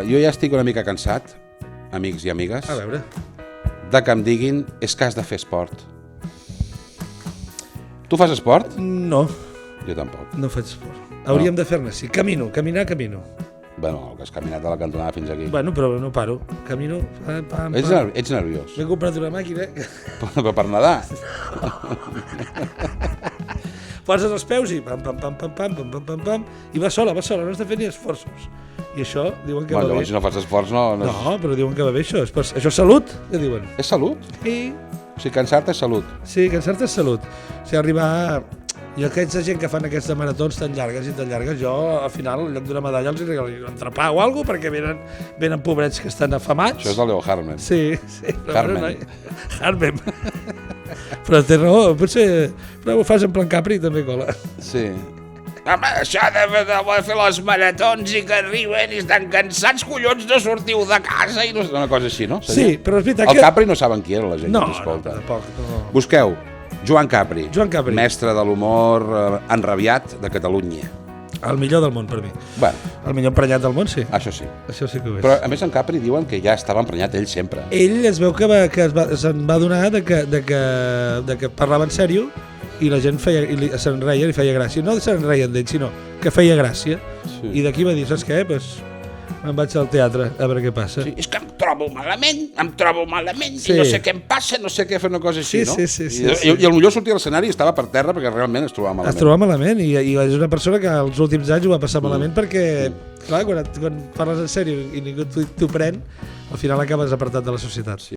jo ja estic una mica cansat, amics i amigues, A veure. de que em diguin és que has de fer esport. Tu fas esport? No, Jo tampoc. no faig esport. Hauríem de fer-ne, sí. Caminar. Bueno, que has caminat de la cantonada fins aquí. Bueno, però no paro. Camino, pam. Ets nerviós. M'he comprat una màquina que Però per nedar. poses els peus i pam, i va sola, no has de fer ni esforços. I això diuen que Bueno, va bé. llavors, si no fas esforç, no... No, però diuen que va bé això. Això és salut, que diuen. És salut? Sí, O sigui, cansar-te és salut. sí, cansar-te és salut. O sigui, arribar... I aquesta gent que fan aquestes maratons tan llargues, jo al final, en lloc d'una medalla, els regalo un entrepà o alguna cosa, perquè venen pobrets que estan afamats. Això és de Leo Harman. Sí. Carmen. Harmen. Però té raó, potser... Però ho fas en plan Capri, també cola. Sí. Home, això de fer les maratons i que arriben i estan cansats, collons, no sortiu de casa i no... Una cosa així, no? Sí, però és veritat El que... Capri no saben qui era la gent No, que t'escolta. tampoc. No. Busqueu Joan Capri. Joan Capri. Mestre de l'humor enrabiat de Catalunya. El millor del món, per mi. Bueno, El millor emprenyat del món, sí. això sí. Això sí que ho és. Però a més en Capri diuen que ja estava emprenyat ell sempre. Ell es veu que se'n va adonar de que parlava en sèrio i la gent se'n reia i feia gràcia. No se'n reien d'ell, sinó que feia gràcia. Sí. I d'aquí va dir, saps què? Pues, me'n vaig al teatre a veure què passa. és que em trobo malament, Sí. i no sé què em passa, No sé què fer una cosa així, Sí, no? sí. I potser sortia a l'escenari i estava per terra perquè realment es trobava malament. Es trobava malament i és una persona que els últims anys ho va passar malament perquè, clar, quan parles en sèrio i ningú t'ho pren, al final acabes apartat de la societat. Sí.